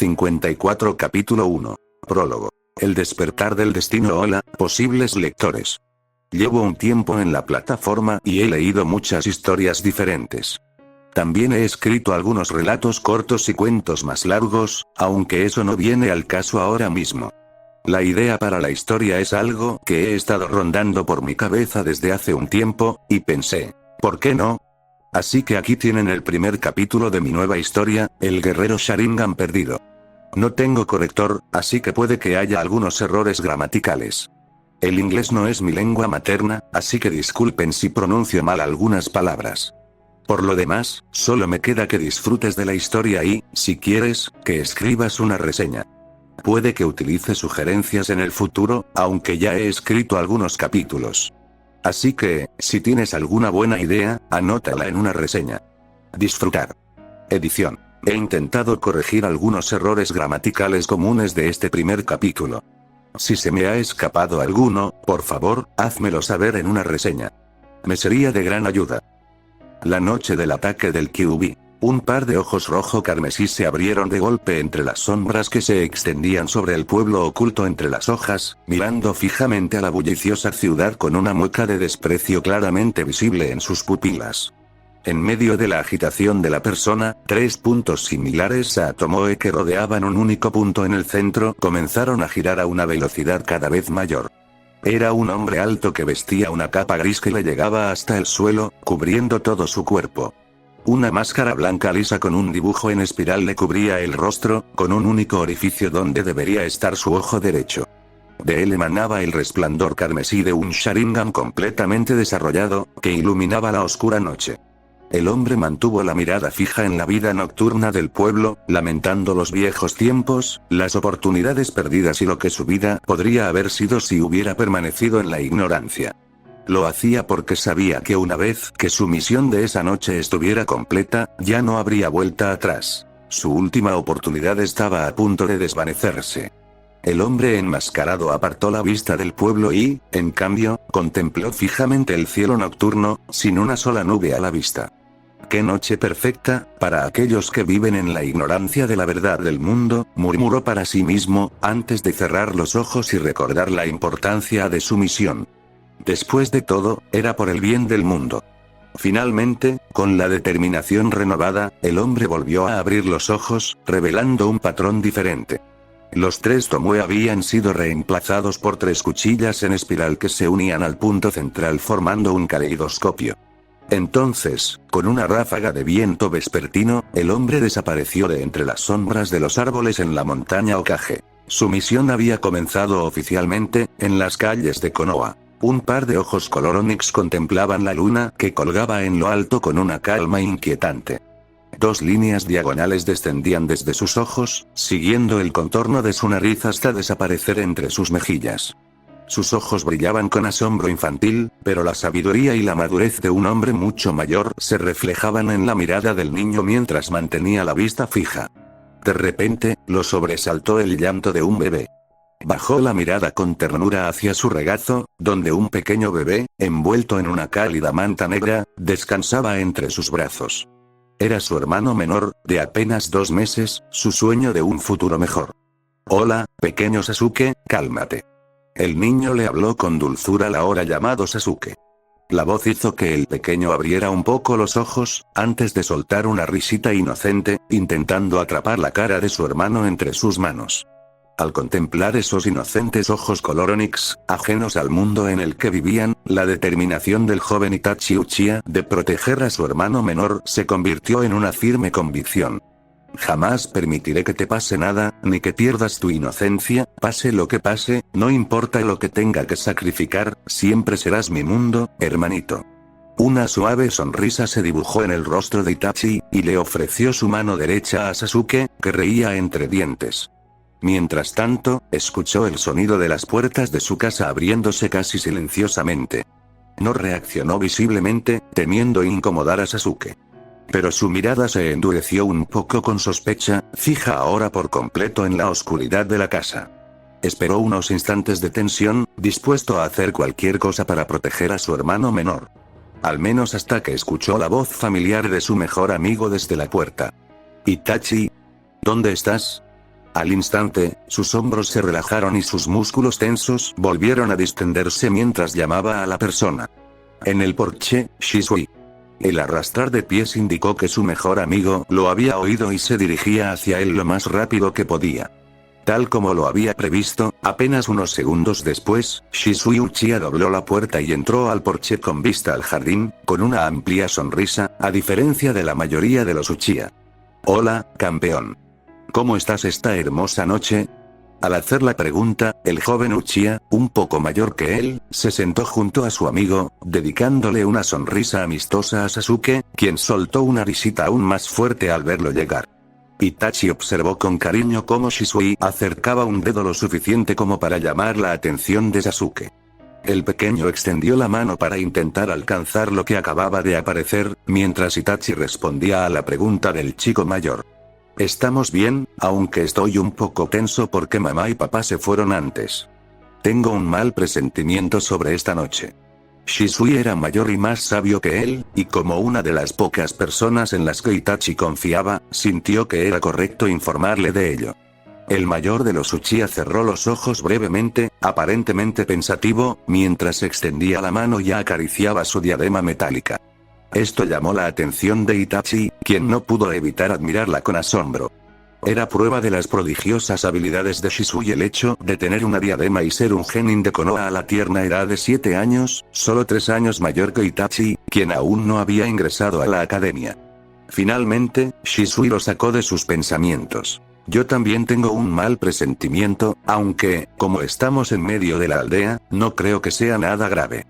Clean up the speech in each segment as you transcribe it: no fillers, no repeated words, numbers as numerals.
54 Capítulo 1. Prólogo. El despertar del destino. Hola, posibles lectores. Llevo un tiempo en la plataforma y he leído muchas historias diferentes. También he escrito algunos relatos cortos y cuentos más largos, aunque eso no viene al caso ahora mismo. La idea para la historia es algo que he estado rondando por mi cabeza desde hace un tiempo, y pensé, ¿por qué no? Así que aquí tienen el primer capítulo de mi nueva historia, El guerrero Sharingan perdido. No tengo corrector, así que puede que haya algunos errores gramaticales. El inglés no es mi lengua materna, así que disculpen si pronuncio mal algunas palabras. Por lo demás, solo me queda que disfrutes de la historia y, si quieres, que escribas una reseña. Puede que utilice sugerencias en el futuro, aunque ya he escrito algunos capítulos. Así que, si tienes alguna buena idea, anótala en una reseña. Disfrutar. Edición. He intentado corregir algunos errores gramaticales comunes de este primer capítulo. Si se me ha escapado alguno, por favor, házmelo saber en una reseña. Me sería de gran ayuda. La noche del ataque del QB. Un par de ojos rojo carmesí se abrieron de golpe entre las sombras que se extendían sobre el pueblo oculto entre las hojas, mirando fijamente a la bulliciosa ciudad con una mueca de desprecio claramente visible en sus pupilas. En medio de la agitación de la persona, 3 puntos similares a Tomoe que rodeaban un único punto en el centro comenzaron a girar a una velocidad cada vez mayor. Era un hombre alto que vestía una capa gris que le llegaba hasta el suelo, cubriendo todo su cuerpo. Una máscara blanca lisa con un dibujo en espiral le cubría el rostro, con un único orificio donde debería estar su ojo derecho. De él emanaba el resplandor carmesí de un Sharingan completamente desarrollado, que iluminaba la oscura noche. El hombre mantuvo la mirada fija en la vida nocturna del pueblo, lamentando los viejos tiempos, las oportunidades perdidas y lo que su vida podría haber sido si hubiera permanecido en la ignorancia. Lo hacía porque sabía que una vez que su misión de esa noche estuviera completa, ya no habría vuelta atrás. Su última oportunidad estaba a punto de desvanecerse. El hombre enmascarado apartó la vista del pueblo y, en cambio, contempló fijamente el cielo nocturno, sin una sola nube a la vista. ¡Qué noche perfecta, para aquellos que viven en la ignorancia de la verdad del mundo!, murmuró para sí mismo, antes de cerrar los ojos y recordar la importancia de su misión. Después de todo, era por el bien del mundo. Finalmente, con la determinación renovada, el hombre volvió a abrir los ojos, revelando un patrón diferente. Los 3 Tomoe habían sido reemplazados por 3 cuchillas en espiral que se unían al punto central formando un caleidoscopio. Entonces, con una ráfaga de viento vespertino, el hombre desapareció de entre las sombras de los árboles en la montaña Okage. Su misión había comenzado oficialmente, en las calles de Konoha. Un par de ojos color onix contemplaban la luna que colgaba en lo alto con una calma inquietante. 2 líneas diagonales descendían desde sus ojos, siguiendo el contorno de su nariz hasta desaparecer entre sus mejillas. Sus ojos brillaban con asombro infantil, pero la sabiduría y la madurez de un hombre mucho mayor se reflejaban en la mirada del niño mientras mantenía la vista fija. De repente, lo sobresaltó el llanto de un bebé. Bajó la mirada con ternura hacia su regazo, donde un pequeño bebé, envuelto en una cálida manta negra, descansaba entre sus brazos. Era su hermano menor, de apenas 2 meses, su sueño de un futuro mejor. «Hola, pequeño Sasuke, cálmate». El niño le habló con dulzura al ahora llamado Sasuke. La voz hizo que el pequeño abriera un poco los ojos, antes de soltar una risita inocente, intentando atrapar la cara de su hermano entre sus manos. Al contemplar esos inocentes ojos color onix, ajenos al mundo en el que vivían, la determinación del joven Itachi Uchiha de proteger a su hermano menor se convirtió en una firme convicción. Jamás permitiré que te pase nada, ni que pierdas tu inocencia, pase lo que pase, no importa lo que tenga que sacrificar, siempre serás mi mundo, hermanito. Una suave sonrisa se dibujó en el rostro de Itachi, y le ofreció su mano derecha a Sasuke, que reía entre dientes. Mientras tanto, escuchó el sonido de las puertas de su casa abriéndose casi silenciosamente. No reaccionó visiblemente, temiendo incomodar a Sasuke. Pero su mirada se endureció un poco con sospecha, fija ahora por completo en la oscuridad de la casa. Esperó unos instantes de tensión, dispuesto a hacer cualquier cosa para proteger a su hermano menor. Al menos hasta que escuchó la voz familiar de su mejor amigo desde la puerta. «Itachi, ¿dónde estás?». Al instante, sus hombros se relajaron y sus músculos tensos volvieron a distenderse mientras llamaba a la persona. En el porche, Shisui. El arrastrar de pies indicó que su mejor amigo lo había oído y se dirigía hacia él lo más rápido que podía. Tal como lo había previsto, apenas unos segundos después, Shisui Uchiha dobló la puerta y entró al porche con vista al jardín, con una amplia sonrisa, a diferencia de la mayoría de los Uchiha. «Hola, campeón. ¿Cómo estás esta hermosa noche?» Al hacer la pregunta, el joven Uchiha, un poco mayor que él, se sentó junto a su amigo, dedicándole una sonrisa amistosa a Sasuke, quien soltó una risita aún más fuerte al verlo llegar. Itachi observó con cariño cómo Shisui acercaba un dedo lo suficiente como para llamar la atención de Sasuke. El pequeño extendió la mano para intentar alcanzar lo que acababa de aparecer, mientras Itachi respondía a la pregunta del chico mayor. «Estamos bien, aunque estoy un poco tenso porque mamá y papá se fueron antes. Tengo un mal presentimiento sobre esta noche». Shisui era mayor y más sabio que él, y como una de las pocas personas en las que Itachi confiaba, sintió que era correcto informarle de ello. El mayor de los Uchiha cerró los ojos brevemente, aparentemente pensativo, mientras extendía la mano y acariciaba su diadema metálica. Esto llamó la atención de Itachi, quien no pudo evitar admirarla con asombro. Era prueba de las prodigiosas habilidades de Shisui el hecho de tener una diadema y ser un genin de Konoha a la tierna edad de 7 años, solo 3 años mayor que Itachi, quien aún no había ingresado a la academia. Finalmente, Shisui lo sacó de sus pensamientos. «Yo también tengo un mal presentimiento, aunque, como estamos en medio de la aldea, no creo que sea nada grave.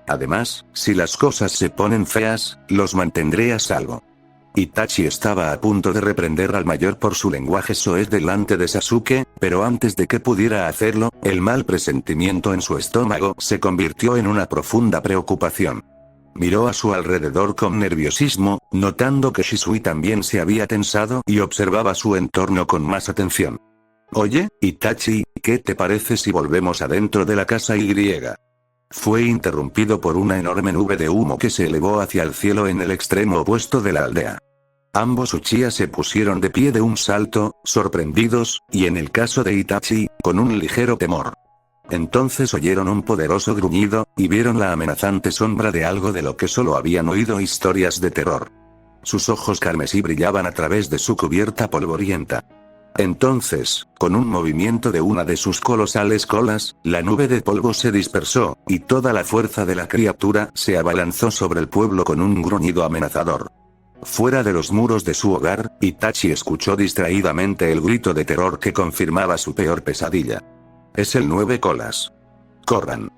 Además, si las cosas se ponen feas, los mantendré a salvo». Itachi estaba a punto de reprender al mayor por su lenguaje soez delante de Sasuke, pero antes de que pudiera hacerlo, el mal presentimiento en su estómago se convirtió en una profunda preocupación. Miró a su alrededor con nerviosismo, notando que Shisui también se había tensado y observaba su entorno con más atención. «Oye, Itachi, ¿qué te parece si volvemos adentro de la casa Y?» Fue interrumpido por una enorme nube de humo que se elevó hacia el cielo en el extremo opuesto de la aldea. Ambos Uchiha se pusieron de pie de un salto, sorprendidos, y en el caso de Itachi, con un ligero temor. Entonces oyeron un poderoso gruñido, y vieron la amenazante sombra de algo de lo que solo habían oído historias de terror. Sus ojos carmesí brillaban a través de su cubierta polvorienta. Entonces, con un movimiento de una de sus colosales colas, la nube de polvo se dispersó, y toda la fuerza de la criatura se abalanzó sobre el pueblo con un gruñido amenazador. Fuera de los muros de su hogar, Itachi escuchó distraídamente el grito de terror que confirmaba su peor pesadilla. «Es el 9 colas. ¡Corran!».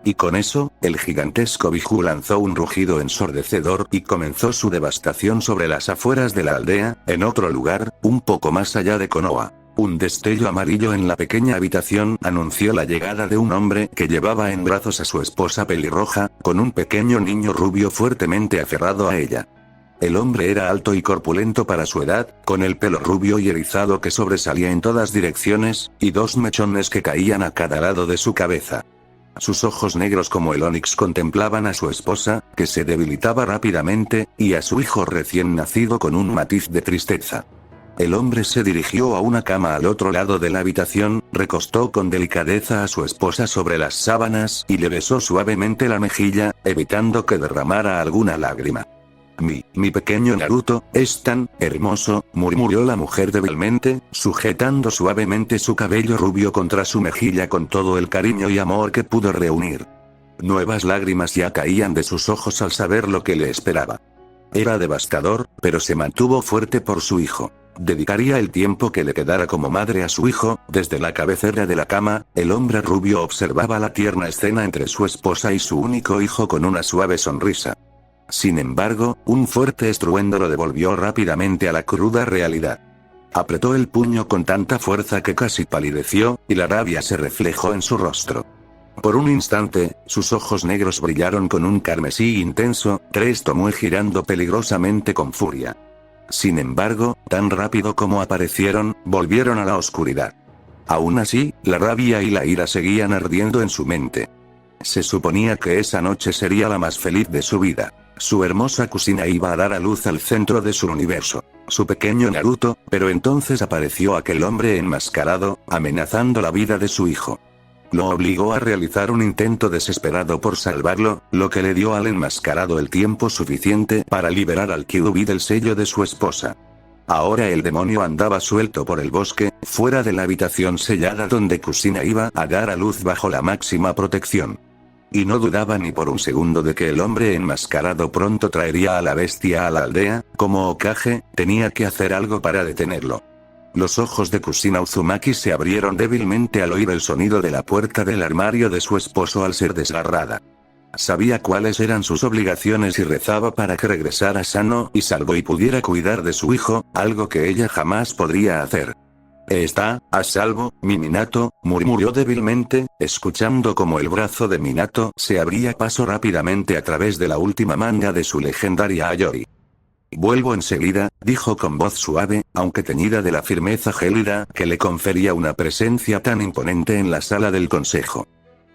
Y con eso, el gigantesco Biju lanzó un rugido ensordecedor y comenzó su devastación sobre las afueras de la aldea, en otro lugar, un poco más allá de Konoha. Un destello amarillo en la pequeña habitación anunció la llegada de un hombre que llevaba en brazos a su esposa pelirroja, con un pequeño niño rubio fuertemente aferrado a ella. El hombre era alto y corpulento para su edad, con el pelo rubio y erizado que sobresalía en todas direcciones, y 2 mechones que caían a cada lado de su cabeza. Sus ojos negros como el onix contemplaban a su esposa, que se debilitaba rápidamente, y a su hijo recién nacido con un matiz de tristeza. El hombre se dirigió a una cama al otro lado de la habitación, recostó con delicadeza a su esposa sobre las sábanas y le besó suavemente la mejilla, evitando que derramara alguna lágrima. Mi pequeño Naruto, es tan hermoso», murmuró la mujer débilmente, sujetando suavemente su cabello rubio contra su mejilla con todo el cariño y amor que pudo reunir. Nuevas lágrimas ya caían de sus ojos al saber lo que le esperaba. Era devastador, pero se mantuvo fuerte por su hijo. Dedicaría el tiempo que le quedara como madre a su hijo. Desde la cabecera de la cama, el hombre rubio observaba la tierna escena entre su esposa y su único hijo con una suave sonrisa. Sin embargo, un fuerte estruendo lo devolvió rápidamente a la cruda realidad. Apretó el puño con tanta fuerza que casi palideció, y la rabia se reflejó en su rostro. Por un instante, sus ojos negros brillaron con un carmesí intenso, tomó girando peligrosamente con furia. Sin embargo, tan rápido como aparecieron, volvieron a la oscuridad. Aún así, la rabia y la ira seguían ardiendo en su mente. Se suponía que esa noche sería la más feliz de su vida. Su hermosa cocina iba a dar a luz al centro de su universo. su pequeño Naruto, pero entonces apareció aquel hombre enmascarado, amenazando la vida de su hijo. Lo obligó a realizar un intento desesperado por salvarlo, lo que le dio al enmascarado el tiempo suficiente para liberar al Kyuubi del sello de su esposa. Ahora el demonio andaba suelto por el bosque, fuera de la habitación sellada donde Kusina iba a dar a luz bajo la máxima protección. Y no dudaba ni por un segundo de que el hombre enmascarado pronto traería a la bestia a la aldea. Como Hokage, tenía que hacer algo para detenerlo. Los ojos de Kusina Uzumaki se abrieron débilmente al oír el sonido de la puerta del armario de su esposo al ser desgarrada. Sabía cuáles eran sus obligaciones y rezaba para que regresara sano y salvo y pudiera cuidar de su hijo, algo que ella jamás podría hacer. «Está a salvo, mi Minato», murmuró débilmente, escuchando como el brazo de Minato se abría paso rápidamente a través de la última manga de su legendaria Ayori. «Vuelvo enseguida», dijo con voz suave, aunque teñida de la firmeza gélida que le confería una presencia tan imponente en la sala del consejo.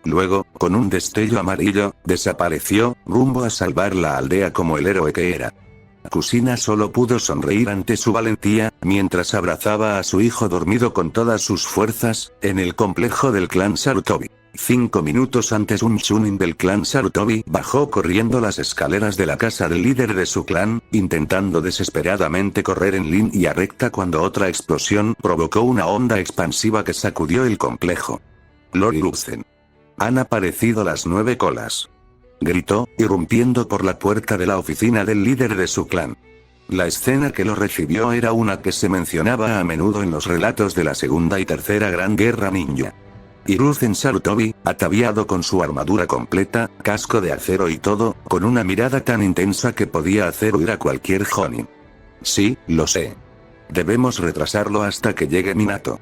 Luego, con un destello amarillo, desapareció, rumbo a salvar la aldea como el héroe que era. Kusina solo pudo sonreír ante su valentía, mientras abrazaba a su hijo dormido con todas sus fuerzas, en el complejo del clan Sarutobi. 5 minutos antes un Chunin del clan Sarutobi bajó corriendo las escaleras de la casa del líder de su clan, intentando desesperadamente correr en línea recta cuando otra explosión provocó una onda expansiva que sacudió el complejo. Lord Hiruzen. Han aparecido las 9 colas. Gritó, irrumpiendo por la puerta de la oficina del líder de su clan. La escena que lo recibió era una que se mencionaba a menudo en los relatos de la Segunda y Tercera Gran Guerra Ninja. Hiruzen Sarutobi, ataviado con su armadura completa, casco de acero y todo, con una mirada tan intensa que podía hacer huir a cualquier Jonin. «Sí, lo sé. Debemos retrasarlo hasta que llegue Minato»,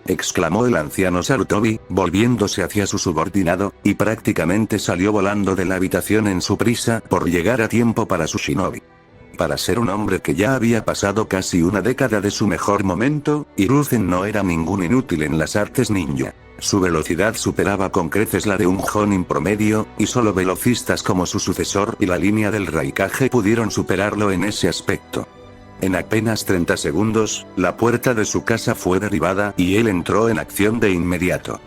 exclamó el anciano Sarutobi, volviéndose hacia su subordinado, y prácticamente salió volando de la habitación en su prisa por llegar a tiempo para su shinobi. Para ser un hombre que ya había pasado casi una década de su mejor momento, Hiruzen no era ningún inútil en las artes ninja. Su velocidad superaba con creces la de un Jonin promedio, y solo velocistas como su sucesor y la línea del Raikage pudieron superarlo en ese aspecto. En apenas 30 segundos, la puerta de su casa fue derribada y él entró en acción de inmediato.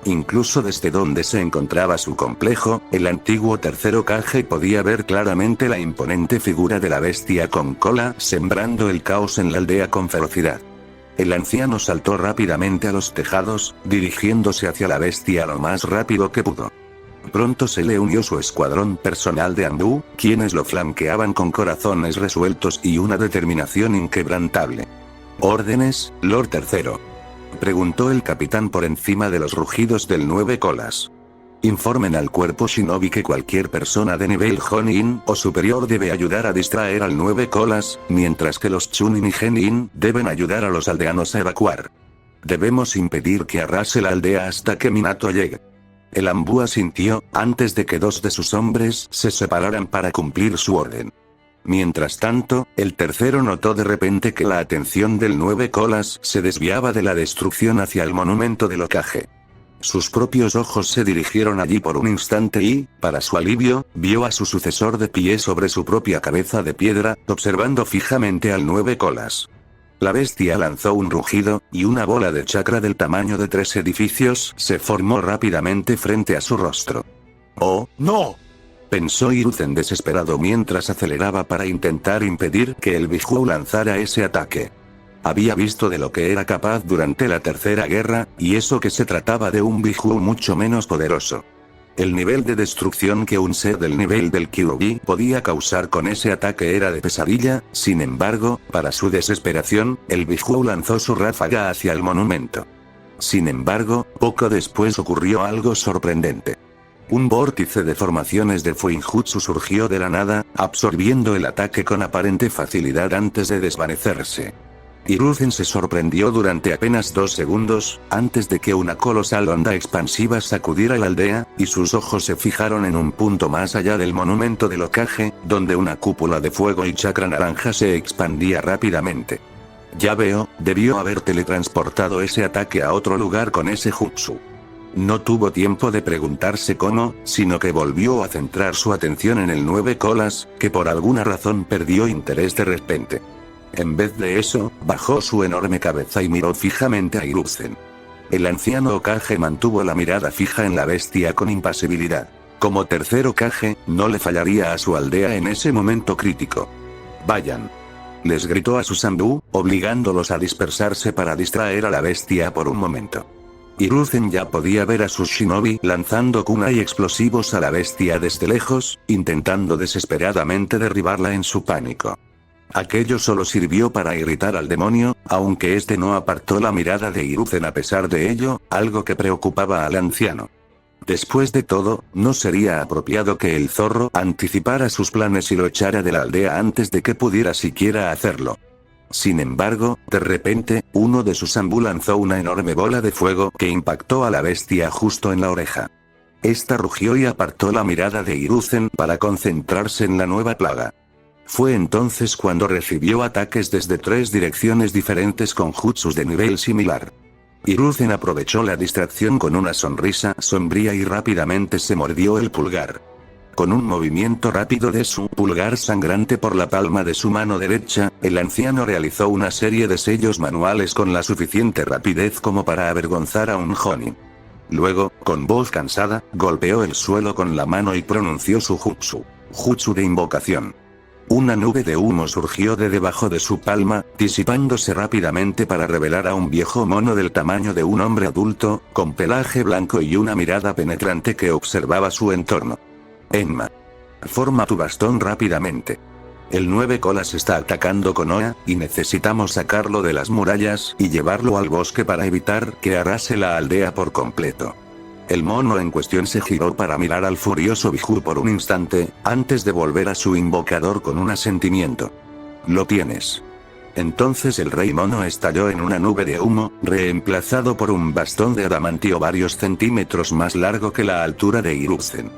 Incluso desde donde se encontraba su complejo, el antiguo tercer Hokage podía ver claramente la imponente figura de la bestia con cola sembrando el caos en la aldea con ferocidad. El anciano saltó rápidamente a los tejados, dirigiéndose hacia la bestia lo más rápido que pudo. Pronto se le unió su escuadrón personal de Anbu, quienes lo flanqueaban con corazones resueltos y una determinación inquebrantable. «¿Órdenes, Lord Tercero?», preguntó el capitán por encima de los rugidos del 9 colas. «Informen al cuerpo shinobi que cualquier persona de nivel Jonin o superior debe ayudar a distraer al 9 colas, mientras que los Chunin y Genin deben ayudar a los aldeanos a evacuar. Debemos impedir que arrase la aldea hasta que Minato llegue». El Anbu asintió, antes de que 2 de sus hombres se separaran para cumplir su orden. Mientras tanto, el tercero notó de repente que la atención del 9 colas se desviaba de la destrucción hacia el monumento del Hokage. Sus propios ojos se dirigieron allí por un instante y, para su alivio, vio a su sucesor de pie sobre su propia cabeza de piedra, observando fijamente al 9 colas. La bestia lanzó un rugido, y una bola de chakra del tamaño de 3 edificios se formó rápidamente frente a su rostro. «¡Oh, no!», pensó Hiruzen desesperado mientras aceleraba para intentar impedir que el Biju lanzara ese ataque. Había visto de lo que era capaz durante la Tercera Guerra, y eso que se trataba de un Biju mucho menos poderoso. El nivel de destrucción que un ser del nivel del Kyuubi podía causar con ese ataque era de pesadilla. Sin embargo, para su desesperación, el Biju lanzó su ráfaga hacia el monumento. Sin embargo, poco después ocurrió algo sorprendente. Un vórtice de formaciones de Fuinjutsu surgió de la nada, absorbiendo el ataque con aparente facilidad antes de desvanecerse. Hiruzen se sorprendió durante apenas 2 segundos, antes de que una colosal onda expansiva sacudiera la aldea, y sus ojos se fijaron en un punto más allá del monumento del Hokage, donde una cúpula de fuego y chakra naranja se expandía rápidamente. «Ya veo, debió haber teletransportado ese ataque a otro lugar con ese jutsu». No tuvo tiempo de preguntarse cómo, sino que volvió a centrar su atención en el 9 colas, que por alguna razón perdió interés de repente. En vez de eso, bajó su enorme cabeza y miró fijamente a Hiruzen. El anciano Hokage mantuvo la mirada fija en la bestia con impasibilidad. Como tercer Hokage, no le fallaría a su aldea en ese momento crítico. «Vayan», les gritó a sus Zanbu, obligándolos a dispersarse para distraer a la bestia por un momento. Hiruzen ya podía ver a sus shinobi lanzando kunai explosivos a la bestia desde lejos, intentando desesperadamente derribarla en su pánico. Aquello solo sirvió para irritar al demonio, aunque este no apartó la mirada de Hiruzen a pesar de ello, algo que preocupaba al anciano. Después de todo, ¿no sería apropiado que el zorro anticipara sus planes y lo echara de la aldea antes de que pudiera siquiera hacerlo? Sin embargo, de repente, uno de sus Zanbu lanzó una enorme bola de fuego que impactó a la bestia justo en la oreja. Esta rugió y apartó la mirada de Hiruzen para concentrarse en la nueva plaga. Fue entonces cuando recibió ataques desde 3 direcciones diferentes con jutsus de nivel similar. Hiruzen aprovechó la distracción con una sonrisa sombría y rápidamente se mordió el pulgar. Con un movimiento rápido de su pulgar sangrante por la palma de su mano derecha, el anciano realizó una serie de sellos manuales con la suficiente rapidez como para avergonzar a un Jonin. Luego, con voz cansada, golpeó el suelo con la mano y pronunció su jutsu de invocación. Una nube de humo surgió de debajo de su palma, disipándose rápidamente para revelar a un viejo mono del tamaño de un hombre adulto, con pelaje blanco y una mirada penetrante que observaba su entorno. Enma. Forma tu bastón rápidamente. El 9 colas está atacando Konoha, y necesitamos sacarlo de las murallas y llevarlo al bosque para evitar que arrase la aldea por completo. El mono en cuestión se giró para mirar al furioso Biju por un instante, antes de volver a su invocador con un asentimiento. Lo tienes. Entonces el rey mono estalló en una nube de humo, reemplazado por un bastón de adamantio varios centímetros más largo que la altura de Hiruzen.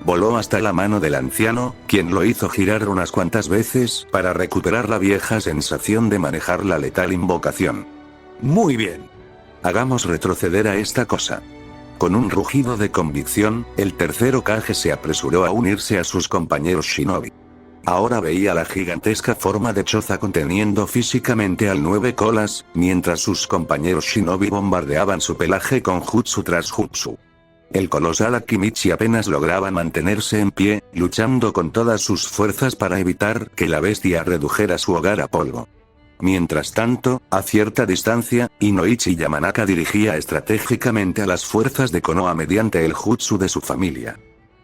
Voló hasta la mano del anciano, quien lo hizo girar unas cuantas veces para recuperar la vieja sensación de manejar la letal invocación. Muy bien. Hagamos retroceder a esta cosa. Con un rugido de convicción, el tercer Hokage se apresuró a unirse a sus compañeros shinobi. Ahora veía la gigantesca forma de Choza conteniendo físicamente al 9 colas, mientras sus compañeros shinobi bombardeaban su pelaje con jutsu tras jutsu. El colosal Akimichi apenas lograba mantenerse en pie, luchando con todas sus fuerzas para evitar que la bestia redujera su hogar a polvo. Mientras tanto, a cierta distancia, Inoichi Yamanaka dirigía estratégicamente a las fuerzas de Konoha mediante el jutsu de su familia.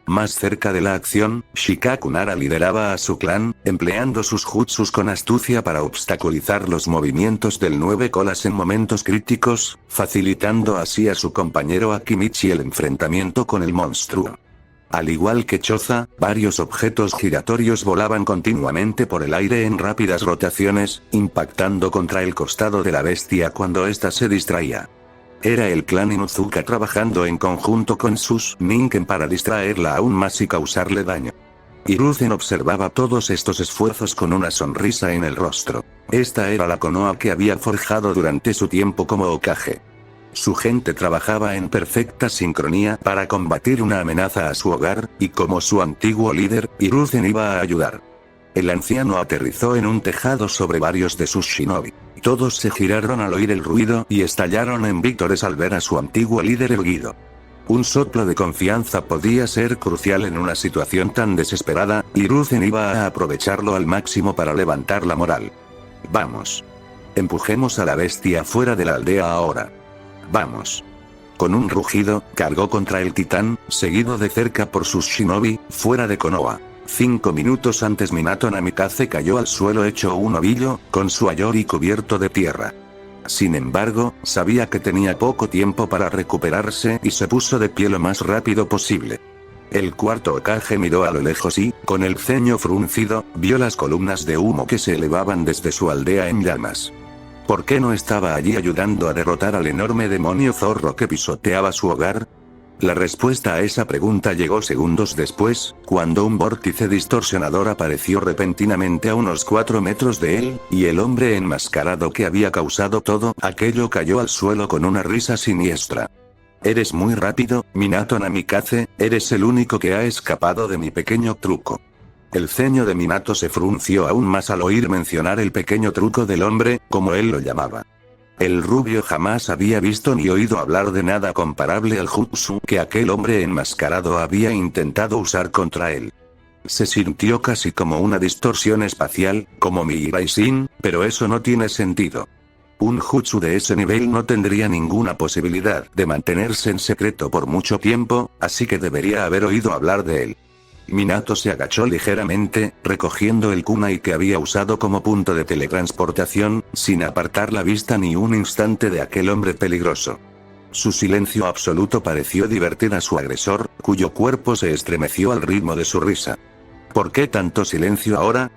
Más cerca de la acción, Shikaku Nara lideraba a su clan, empleando sus jutsus con astucia para obstaculizar los movimientos del 9 colas en momentos críticos, facilitando así a su compañero Akimichi el enfrentamiento con el monstruo. Al igual que Choza, varios objetos giratorios volaban continuamente por el aire en rápidas rotaciones, impactando contra el costado de la bestia cuando ésta se distraía. Era el clan Inuzuka trabajando en conjunto con sus Ninken para distraerla aún más y causarle daño. Hiruzen observaba todos estos esfuerzos con una sonrisa en el rostro. Esta era la Konoha que había forjado durante su tiempo como Hokage. Su gente trabajaba en perfecta sincronía para combatir una amenaza a su hogar, y como su antiguo líder, Hiruzen iba a ayudar. El anciano aterrizó en un tejado sobre varios de sus shinobi. Todos se giraron al oír el ruido y estallaron en vítores al ver a su antiguo líder erguido. Un soplo de confianza podía ser crucial en una situación tan desesperada, y Hiruzen iba a aprovecharlo al máximo para levantar la moral. Vamos. Empujemos a la bestia fuera de la aldea ahora. Vamos. Con un rugido, cargó contra el titán, seguido de cerca por sus shinobi, fuera de Konoha. 5 minutos antes Minato Namikaze cayó al suelo hecho un ovillo, con su ayori cubierto de tierra. Sin embargo, sabía que tenía poco tiempo para recuperarse y se puso de pie lo más rápido posible. El cuarto Hokage miró a lo lejos y, con el ceño fruncido, vio las columnas de humo que se elevaban desde su aldea en llamas. ¿Por qué no estaba allí ayudando a derrotar al enorme demonio zorro que pisoteaba su hogar? La respuesta a esa pregunta llegó segundos después, cuando un vórtice distorsionador apareció repentinamente a unos 4 metros de él, y el hombre enmascarado que había causado todo aquello cayó al suelo con una risa siniestra. Eres muy rápido, Minato Namikaze, eres el único que ha escapado de mi pequeño truco. El ceño de Minato se frunció aún más al oír mencionar el pequeño truco del hombre, como él lo llamaba. El rubio jamás había visto ni oído hablar de nada comparable al jutsu que aquel hombre enmascarado había intentado usar contra él. Se sintió casi como una distorsión espacial, como Mirai-Shin, pero eso no tiene sentido. Un jutsu de ese nivel no tendría ninguna posibilidad de mantenerse en secreto por mucho tiempo, así que debería haber oído hablar de él. Minato se agachó ligeramente, recogiendo el kunai que había usado como punto de teletransportación, sin apartar la vista ni un instante de aquel hombre peligroso. Su silencio absoluto pareció divertir a su agresor, cuyo cuerpo se estremeció al ritmo de su risa. ¿Por qué tanto silencio ahora?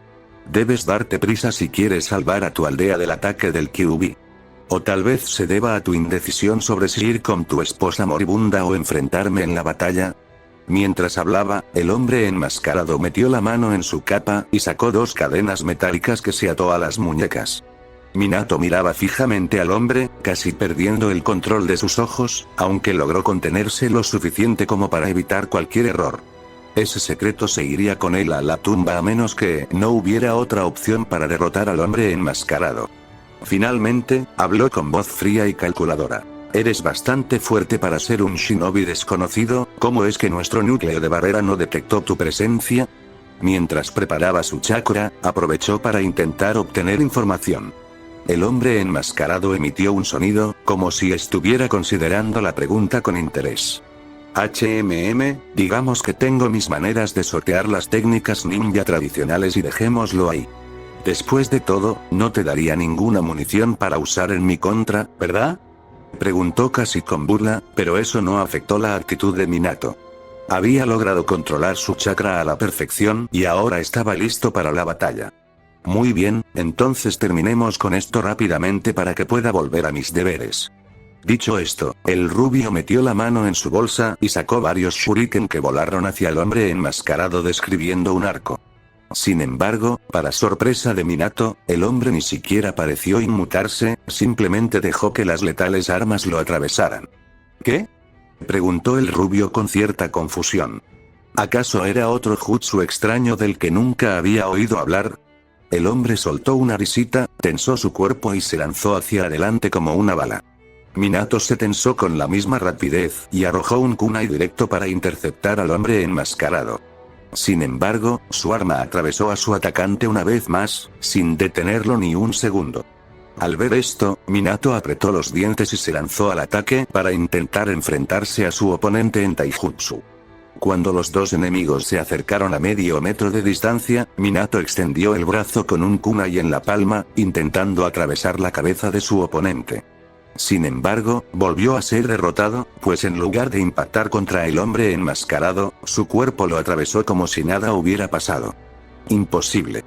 Debes darte prisa si quieres salvar a tu aldea del ataque del Kyuubi. O tal vez se deba a tu indecisión sobre si ir con tu esposa moribunda o enfrentarme en la batalla. Mientras hablaba, el hombre enmascarado metió la mano en su capa y sacó 2 cadenas metálicas que se ató a las muñecas. Minato miraba fijamente al hombre, casi perdiendo el control de sus ojos, aunque logró contenerse lo suficiente como para evitar cualquier error. Ese secreto se iría con él a la tumba a menos que no hubiera otra opción para derrotar al hombre enmascarado. Finalmente, habló con voz fría y calculadora. Eres bastante fuerte para ser un shinobi desconocido, ¿cómo es que nuestro núcleo de barrera no detectó tu presencia? Mientras preparaba su chakra, aprovechó para intentar obtener información. El hombre enmascarado emitió un sonido, como si estuviera considerando la pregunta con interés. Digamos que tengo mis maneras de sortear las técnicas ninja tradicionales y dejémoslo ahí. Después de todo, no te daría ninguna munición para usar en mi contra, ¿verdad? Preguntó casi con burla, pero eso no afectó la actitud de Minato. Había logrado controlar su chakra a la perfección y ahora estaba listo para la batalla. Muy bien, entonces terminemos con esto rápidamente para que pueda volver a mis deberes. Dicho esto, el rubio metió la mano en su bolsa y sacó varios shuriken que volaron hacia el hombre enmascarado describiendo un arco. Sin embargo, para sorpresa de Minato, el hombre ni siquiera pareció inmutarse, simplemente dejó que las letales armas lo atravesaran. ¿Qué? Preguntó el rubio con cierta confusión. ¿Acaso era otro jutsu extraño del que nunca había oído hablar? El hombre soltó una risita, tensó su cuerpo y se lanzó hacia adelante como una bala. Minato se tensó con la misma rapidez y arrojó un kunai directo para interceptar al hombre enmascarado. Sin embargo, su arma atravesó a su atacante una vez más, sin detenerlo ni un segundo. Al ver esto, Minato apretó los dientes y se lanzó al ataque para intentar enfrentarse a su oponente en taijutsu. Cuando los dos enemigos se acercaron a medio metro de distancia, Minato extendió el brazo con un kunai en la palma, intentando atravesar la cabeza de su oponente. Sin embargo, volvió a ser derrotado, pues en lugar de impactar contra el hombre enmascarado, su cuerpo lo atravesó como si nada hubiera pasado. Imposible.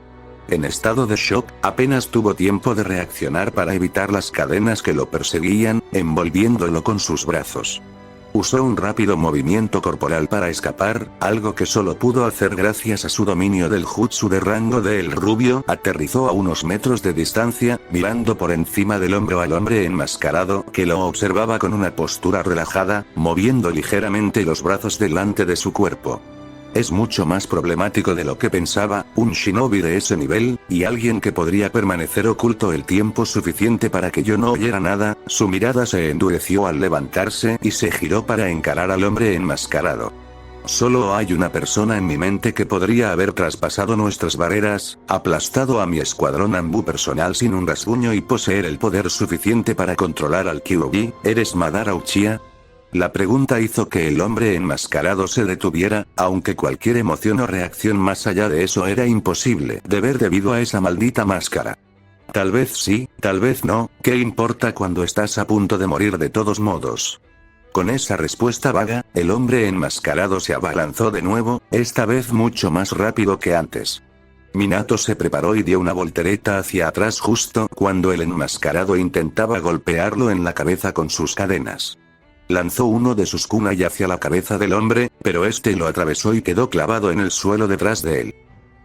En estado de shock, apenas tuvo tiempo de reaccionar para evitar las cadenas que lo perseguían, envolviéndolo con sus brazos. Usó un rápido movimiento corporal para escapar, algo que solo pudo hacer gracias a su dominio del jutsu de rango del rubio. Aterrizó a unos metros de distancia, mirando por encima del hombro al hombre enmascarado, que lo observaba con una postura relajada, moviendo ligeramente los brazos delante de su cuerpo. Es mucho más problemático de lo que pensaba, un shinobi de ese nivel, y alguien que podría permanecer oculto el tiempo suficiente para que yo no oyera nada. Su mirada se endureció al levantarse y se giró para encarar al hombre enmascarado. Solo hay una persona en mi mente que podría haber traspasado nuestras barreras, aplastado a mi escuadrón Anbu personal sin un rasguño y poseer el poder suficiente para controlar al Kyuubi. ¿Eres Madara Uchiha? La pregunta hizo que el hombre enmascarado se detuviera, aunque cualquier emoción o reacción más allá de eso era imposible de ver debido a esa maldita máscara. Tal vez sí, tal vez no, ¿qué importa cuando estás a punto de morir de todos modos? Con esa respuesta vaga, el hombre enmascarado se abalanzó de nuevo, esta vez mucho más rápido que antes. Minato se preparó y dio una voltereta hacia atrás justo cuando el enmascarado intentaba golpearlo en la cabeza con sus cadenas. Lanzó uno de sus kunai hacia la cabeza del hombre, pero este lo atravesó y quedó clavado en el suelo detrás de él.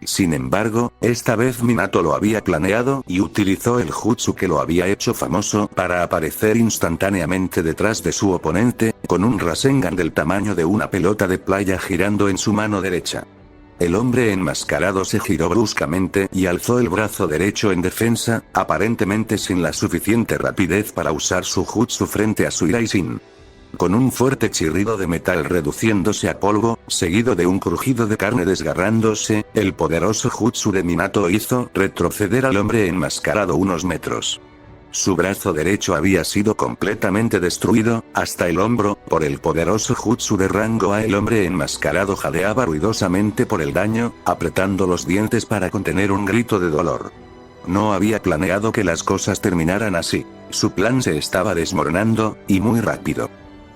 Sin embargo, esta vez Minato lo había planeado y utilizó el jutsu que lo había hecho famoso para aparecer instantáneamente detrás de su oponente, con un Rasengan del tamaño de una pelota de playa girando en su mano derecha. El hombre enmascarado se giró bruscamente y alzó el brazo derecho en defensa, aparentemente sin la suficiente rapidez para usar su jutsu frente a Suiraisin. Con un fuerte chirrido de metal reduciéndose a polvo, seguido de un crujido de carne desgarrándose, el poderoso jutsu de Minato hizo retroceder al hombre enmascarado unos metros. Su brazo derecho había sido completamente destruido, hasta el hombro, por el poderoso jutsu de rango A. El hombre enmascarado jadeaba ruidosamente por el daño, apretando los dientes para contener un grito de dolor. No había planeado que las cosas terminaran así. Su plan se estaba desmoronando, y muy rápido.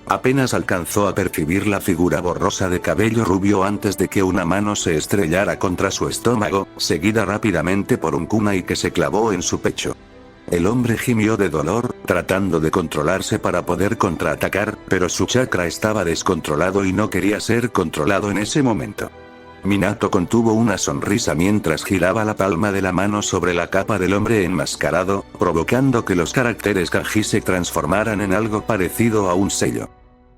Apenas alcanzó a percibir la figura borrosa de cabello rubio antes de que una mano se estrellara contra su estómago, seguida rápidamente por un kunai que se clavó en su pecho. El hombre gimió de dolor, tratando de controlarse para poder contraatacar, pero su chakra estaba descontrolado y no quería ser controlado en ese momento. Minato contuvo una sonrisa mientras giraba la palma de la mano sobre la capa del hombre enmascarado, provocando que los caracteres kanji se transformaran en algo parecido a un sello.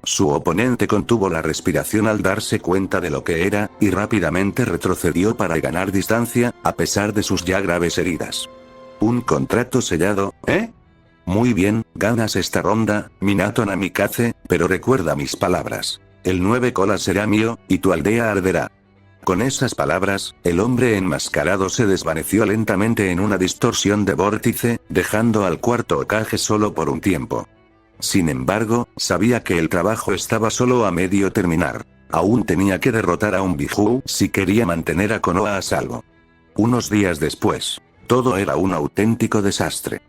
Su oponente contuvo la respiración al darse cuenta de lo que era, y rápidamente retrocedió para ganar distancia, a pesar de sus ya graves heridas. ¿Un contrato sellado, eh? Muy bien, ganas esta ronda, Minato Namikaze, pero recuerda mis palabras. El 9 colas será mío, y tu aldea arderá. Con esas palabras, el hombre enmascarado se desvaneció lentamente en una distorsión de vórtice, dejando al cuarto Hokage solo por un tiempo. Sin embargo, sabía que el trabajo estaba solo a medio terminar. Aún tenía que derrotar a un Biju si quería mantener a Konoha a salvo. Unos días después, todo era un auténtico desastre.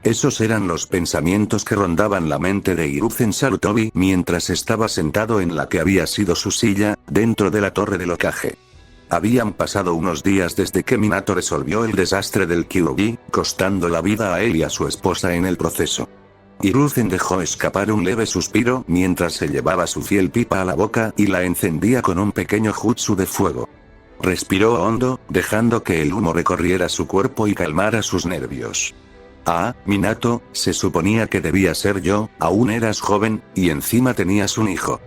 Esos eran los pensamientos que rondaban la mente de Hiruzen Sarutobi mientras estaba sentado en la que había sido su silla, dentro de la torre del Hokage. Habían pasado unos días desde que Minato resolvió el desastre del Kyuubi, costando la vida a él y a su esposa en el proceso. Hiruzen dejó escapar un leve suspiro mientras se llevaba su fiel pipa a la boca y la encendía con un pequeño jutsu de fuego. Respiró hondo, dejando que el humo recorriera su cuerpo y calmara sus nervios. Ah, Minato, se suponía que debía ser yo, aún eras joven, y encima tenías un hijo.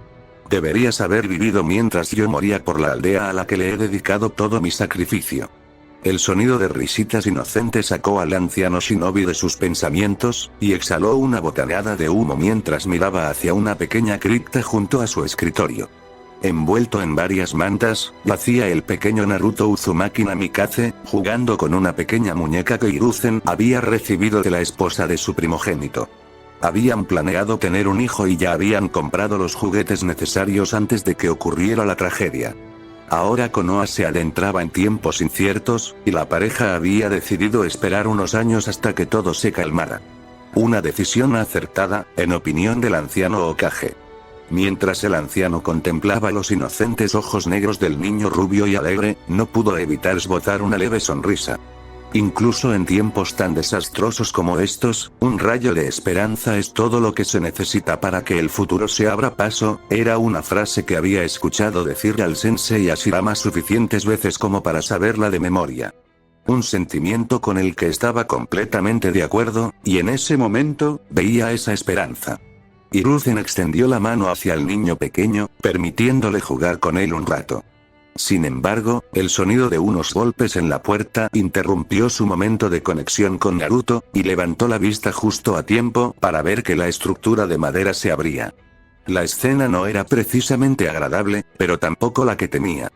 Deberías haber vivido mientras yo moría por la aldea a la que le he dedicado todo mi sacrificio. El sonido de risitas inocentes sacó al anciano shinobi de sus pensamientos, y exhaló una bocanada de humo mientras miraba hacia una pequeña cripta junto a su escritorio. Envuelto en varias mantas, yacía el pequeño Naruto Uzumaki Namikaze, jugando con una pequeña muñeca que Hiruzen había recibido de la esposa de su primogénito. Habían planeado tener un hijo y ya habían comprado los juguetes necesarios antes de que ocurriera la tragedia. Ahora Konoha se adentraba en tiempos inciertos, y la pareja había decidido esperar unos años hasta que todo se calmara. Una decisión acertada, en opinión del anciano Hokage. Mientras el anciano contemplaba los inocentes ojos negros del niño rubio y alegre, no pudo evitar esbozar una leve sonrisa. Incluso en tiempos tan desastrosos como estos, un rayo de esperanza es todo lo que se necesita para que el futuro se abra paso, era una frase que había escuchado decir al sensei Hashirama suficientes veces como para saberla de memoria. Un sentimiento con el que estaba completamente de acuerdo, y en ese momento, veía esa esperanza. Hiruzen extendió la mano hacia el niño pequeño, permitiéndole jugar con él un rato. Sin embargo, el sonido de unos golpes en la puerta interrumpió su momento de conexión con Naruto, y levantó la vista justo a tiempo para ver que la estructura de madera se abría. La escena no era precisamente agradable, pero tampoco la que temía.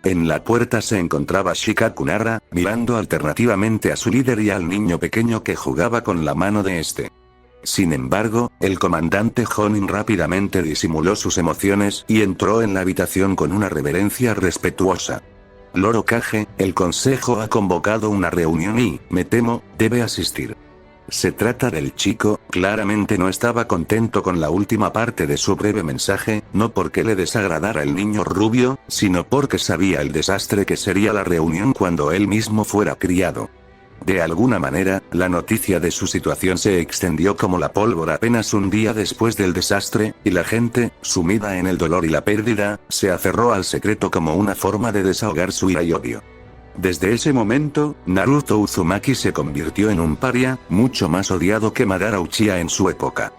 En la puerta se encontraba Shikaku Nara, mirando alternativamente a su líder y al niño pequeño que jugaba con la mano de este. Sin embargo, el comandante Jonin rápidamente disimuló sus emociones y entró en la habitación con una reverencia respetuosa. Lord Hokage, el consejo ha convocado una reunión y, me temo, debe asistir. Se trata del chico, claramente no estaba contento con la última parte de su breve mensaje, no porque le desagradara el niño rubio, sino porque sabía el desastre que sería la reunión cuando él mismo fuera criado. De alguna manera, la noticia de su situación se extendió como la pólvora apenas un día después del desastre, y la gente, sumida en el dolor y la pérdida, se aferró al secreto como una forma de desahogar su ira y odio. Desde ese momento, Naruto Uzumaki se convirtió en un paria, mucho más odiado que Madara Uchiha en su época.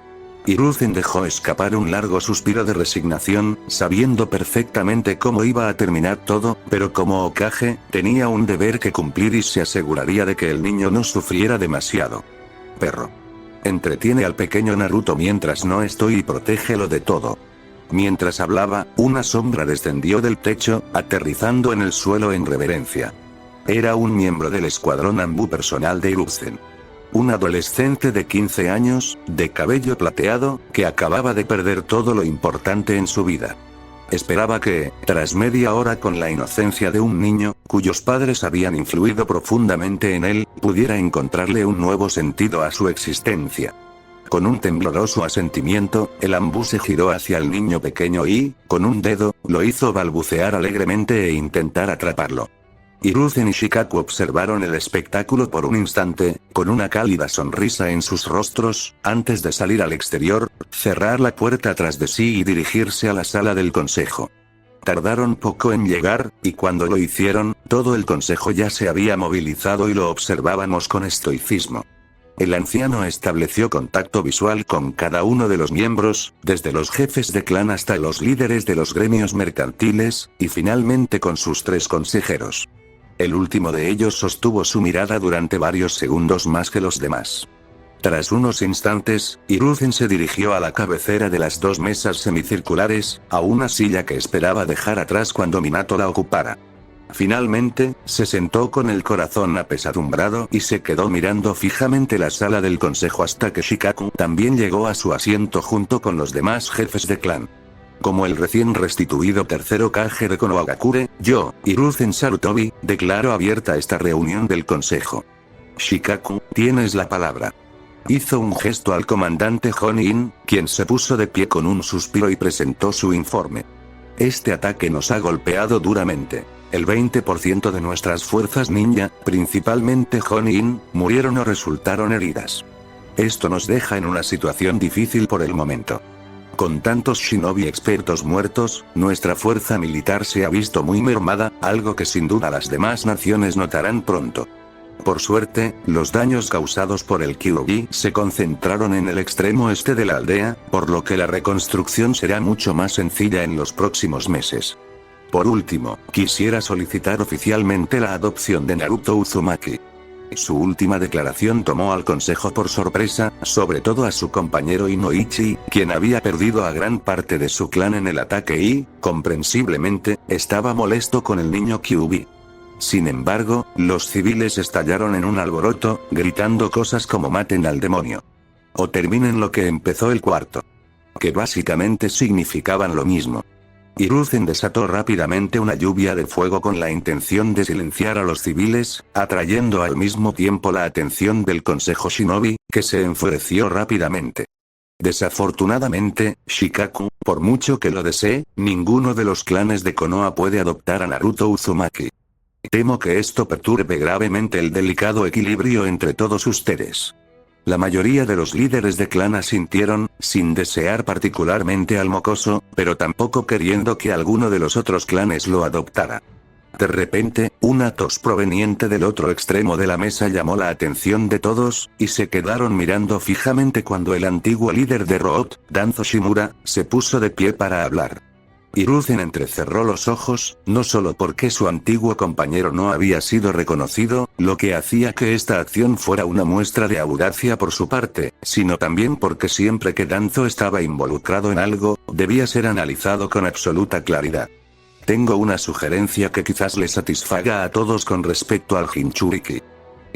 Hiruzen dejó escapar un largo suspiro de resignación, sabiendo perfectamente cómo iba a terminar todo, pero como Hokage, tenía un deber que cumplir y se aseguraría de que el niño no sufriera demasiado. Perro. Entretiene al pequeño Naruto mientras no estoy y protégelo de todo. Mientras hablaba, una sombra descendió del techo, aterrizando en el suelo en reverencia. Era un miembro del escuadrón Anbu personal de Hiruzen. Un adolescente de 15 años, de cabello plateado, que acababa de perder todo lo importante en su vida. Esperaba que, tras media hora con la inocencia de un niño, cuyos padres habían influido profundamente en él, pudiera encontrarle un nuevo sentido a su existencia. Con un tembloroso asentimiento, el Anbu se giró hacia el niño pequeño y, con un dedo, lo hizo balbucear alegremente e intentar atraparlo. Hiruzen y Shikaku observaron el espectáculo por un instante, con una cálida sonrisa en sus rostros, antes de salir al exterior, cerrar la puerta tras de sí y dirigirse a la sala del consejo. Tardaron poco en llegar, y cuando lo hicieron, todo el consejo ya se había movilizado y lo observábamos con estoicismo. El anciano estableció contacto visual con cada uno de los miembros, desde los jefes de clan hasta los líderes de los gremios mercantiles, y finalmente con sus 3 consejeros. El último de ellos sostuvo su mirada durante varios segundos más que los demás. Tras unos instantes, Hiruzen se dirigió a la cabecera de las 2 mesas semicirculares, a una silla que esperaba dejar atrás cuando Minato la ocupara. Finalmente, se sentó con el corazón apesadumbrado y se quedó mirando fijamente la sala del consejo hasta que Shikaku también llegó a su asiento junto con los demás jefes de clan. Como el recién restituido tercer Hokage de Konohagakure, yo, Hiruzen Sarutobi, declaro abierta esta reunión del consejo. Shikaku, tienes la palabra. Hizo un gesto al comandante Jonin, quien se puso de pie con un suspiro y presentó su informe. Este ataque nos ha golpeado duramente. El 20% de nuestras fuerzas ninja, principalmente Jonin, murieron o resultaron heridas. Esto nos deja en una situación difícil por el momento. Con tantos shinobi expertos muertos, nuestra fuerza militar se ha visto muy mermada, algo que sin duda las demás naciones notarán pronto. Por suerte, los daños causados por el Kyuubi se concentraron en el extremo este de la aldea, por lo que la reconstrucción será mucho más sencilla en los próximos meses. Por último, quisiera solicitar oficialmente la adopción de Naruto Uzumaki. Su última declaración tomó al consejo por sorpresa, sobre todo a su compañero Inoichi, quien había perdido a gran parte de su clan en el ataque y, comprensiblemente, estaba molesto con el niño Kyuubi. Sin embargo, los civiles estallaron en un alboroto, gritando cosas como maten al demonio. O terminen lo que empezó el cuarto. Que básicamente significaban lo mismo. Hiruzen desató rápidamente una lluvia de fuego con la intención de silenciar a los civiles, atrayendo al mismo tiempo la atención del Consejo Shinobi, que se enfureció rápidamente. Desafortunadamente, Shikaku, por mucho que lo desee, ninguno de los clanes de Konoha puede adoptar a Naruto Uzumaki. Temo que esto perturbe gravemente el delicado equilibrio entre todos ustedes. La mayoría de los líderes de clan asintieron, sin desear particularmente al mocoso, pero tampoco queriendo que alguno de los otros clanes lo adoptara. De repente, una tos proveniente del otro extremo de la mesa llamó la atención de todos, y se quedaron mirando fijamente cuando el antiguo líder de Root, Danzo Shimura, se puso de pie para hablar. Hiruzen entrecerró los ojos, no solo porque su antiguo compañero no había sido reconocido, lo que hacía que esta acción fuera una muestra de audacia por su parte, sino también porque siempre que Danzo estaba involucrado en algo, debía ser analizado con absoluta claridad. Tengo una sugerencia que quizás le satisfaga a todos con respecto al Jinchuriki.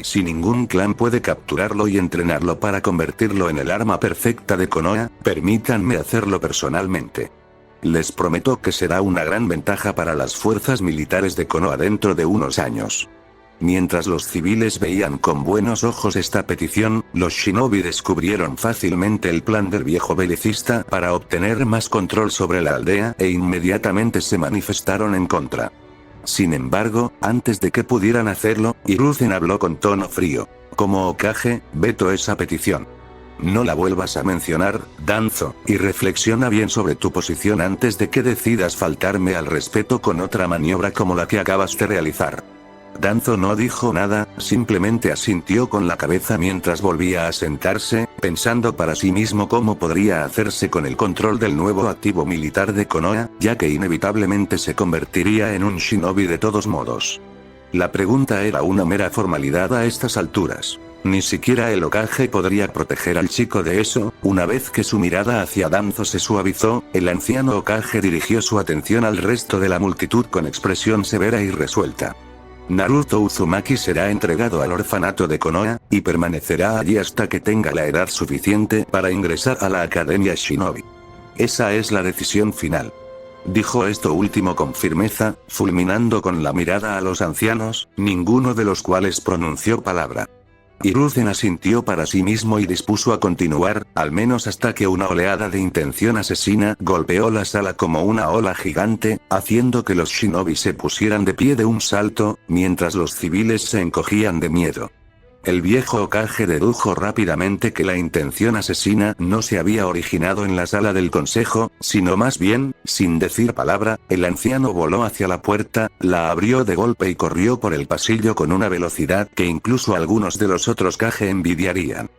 Si ningún clan puede capturarlo y entrenarlo para convertirlo en el arma perfecta de Konoha, permítanme hacerlo personalmente. Les prometo que será una gran ventaja para las fuerzas militares de Konoha dentro de unos años. Mientras los civiles veían con buenos ojos esta petición, los shinobi descubrieron fácilmente el plan del viejo belicista para obtener más control sobre la aldea e inmediatamente se manifestaron en contra. Sin embargo, antes de que pudieran hacerlo, Hiruzen habló con tono frío. Como Hokage, veto esa petición. No la vuelvas a mencionar, Danzo, y reflexiona bien sobre tu posición antes de que decidas faltarme al respeto con otra maniobra como la que acabas de realizar. Danzo no dijo nada, simplemente asintió con la cabeza mientras volvía a sentarse, pensando para sí mismo cómo podría hacerse con el control del nuevo activo militar de Konoha, ya que inevitablemente se convertiría en un shinobi de todos modos. La pregunta era una mera formalidad a estas alturas. Ni siquiera el Hokage podría proteger al chico de eso. Una vez que su mirada hacia Danzo se suavizó, el anciano Hokage dirigió su atención al resto de la multitud con expresión severa y resuelta. Naruto Uzumaki será entregado al orfanato de Konoha, y permanecerá allí hasta que tenga la edad suficiente para ingresar a la Academia Shinobi. Esa es la decisión final. Dijo esto último con firmeza, fulminando con la mirada a los ancianos, ninguno de los cuales pronunció palabra. Hiruzen asintió para sí mismo y dispuso a continuar, al menos hasta que una oleada de intención asesina golpeó la sala como una ola gigante, haciendo que los shinobi se pusieran de pie de un salto, mientras los civiles se encogían de miedo. El viejo Hokage dedujo rápidamente que la intención asesina no se había originado en la sala del consejo, sino más bien, sin decir palabra, el anciano voló hacia la puerta, la abrió de golpe y corrió por el pasillo con una velocidad que incluso algunos de los otros Kage envidiarían.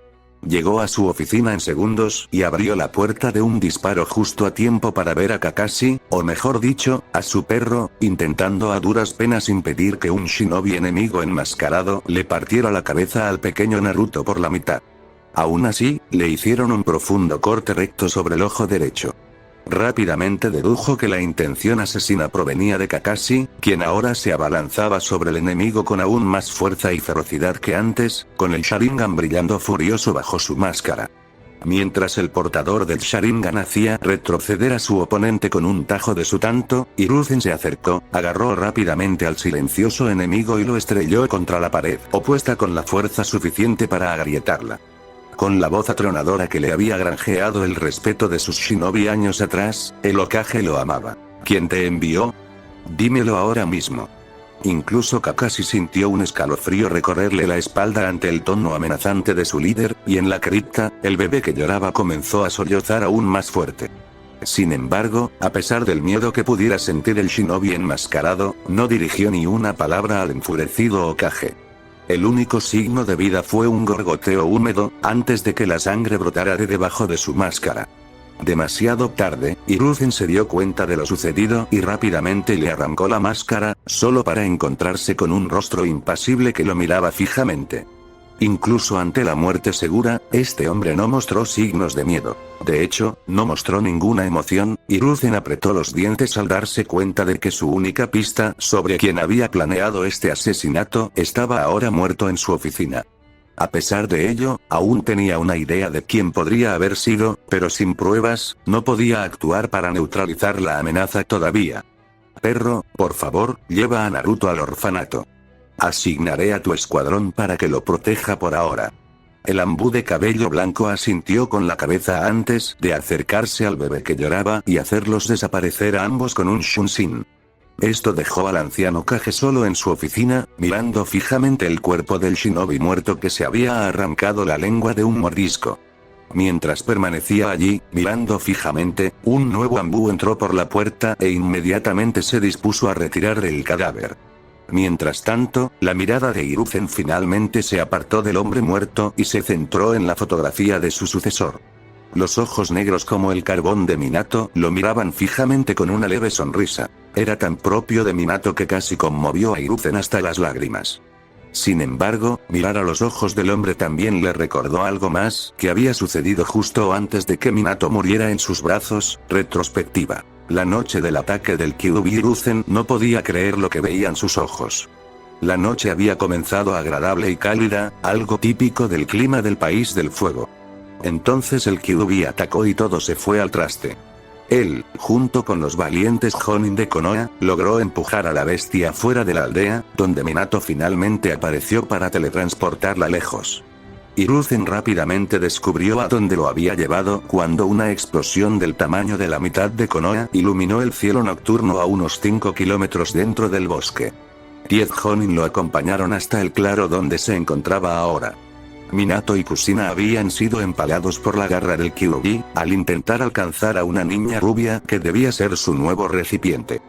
Llegó a su oficina en segundos y abrió la puerta de un disparo justo a tiempo para ver a Kakashi, o mejor dicho, a su perro, intentando a duras penas impedir que un shinobi enemigo enmascarado le partiera la cabeza al pequeño Naruto por la mitad. Aún así, le hicieron un profundo corte recto sobre el ojo derecho. Rápidamente dedujo que la intención asesina provenía de Kakashi, quien ahora se abalanzaba sobre el enemigo con aún más fuerza y ferocidad que antes, con el Sharingan brillando furioso bajo su máscara. Mientras el portador del Sharingan hacía retroceder a su oponente con un tajo de su tanto, Hiruzen se acercó, agarró rápidamente al silencioso enemigo y lo estrelló contra la pared opuesta con la fuerza suficiente para agrietarla. Con la voz atronadora que le había granjeado el respeto de sus shinobi años atrás, el Hokage lo amaba. ¿Quién te envió? Dímelo ahora mismo. Incluso Kakashi sintió un escalofrío recorrerle la espalda ante el tono amenazante de su líder, y en la cripta, el bebé que lloraba comenzó a sollozar aún más fuerte. Sin embargo, a pesar del miedo que pudiera sentir el shinobi enmascarado, no dirigió ni una palabra al enfurecido Hokage. El único signo de vida fue un gorgoteo húmedo, antes de que la sangre brotara de debajo de su máscara. Demasiado tarde, Hiruzen se dio cuenta de lo sucedido y rápidamente le arrancó la máscara, solo para encontrarse con un rostro impasible que lo miraba fijamente. Incluso ante la muerte segura, este hombre no mostró signos de miedo. De hecho, no mostró ninguna emoción. Hiruzen apretó los dientes al darse cuenta de que su única pista sobre quien había planeado este asesinato estaba ahora muerto en su oficina. A pesar de ello, aún tenía una idea de quién podría haber sido, pero sin pruebas, no podía actuar para neutralizar la amenaza todavía. Perro, por favor, lleva a Naruto al orfanato. Asignaré a tu escuadrón para que lo proteja por ahora. El ambú de cabello blanco asintió con la cabeza antes de acercarse al bebé que lloraba y hacerlos desaparecer a ambos con un shunshin. Esto dejó al anciano Kage solo en su oficina, mirando fijamente el cuerpo del shinobi muerto que se había arrancado la lengua de un mordisco. Mientras permanecía allí, mirando fijamente, un nuevo ambú entró por la puerta e inmediatamente se dispuso a retirar el cadáver. Mientras tanto, la mirada de Hiruzen finalmente se apartó del hombre muerto y se centró en la fotografía de su sucesor. Los ojos negros como el carbón de Minato lo miraban fijamente con una leve sonrisa. Era tan propio de Minato que casi conmovió a Hiruzen hasta las lágrimas. Sin embargo, mirar a los ojos del hombre también le recordó algo más que había sucedido justo antes de que Minato muriera en sus brazos. Retrospectiva. La noche del ataque del Kyuubi, Hiruzen no podía creer lo que veían sus ojos. La noche había comenzado agradable y cálida, algo típico del clima del país del fuego. Entonces el Kyuubi atacó y todo se fue al traste. Él, junto con los valientes Jonin de Konoha, logró empujar a la bestia fuera de la aldea, donde Minato finalmente apareció para teletransportarla lejos. Hiruzen rápidamente descubrió a dónde lo había llevado cuando una explosión del tamaño de la mitad de Konoha iluminó el cielo nocturno a unos 5 kilómetros dentro del bosque. 10 Jonin lo acompañaron hasta el claro donde se encontraba ahora. Minato y Kushina habían sido empalados por la garra del Kyuubi, al intentar alcanzar a una niña rubia que debía ser su nuevo recipiente.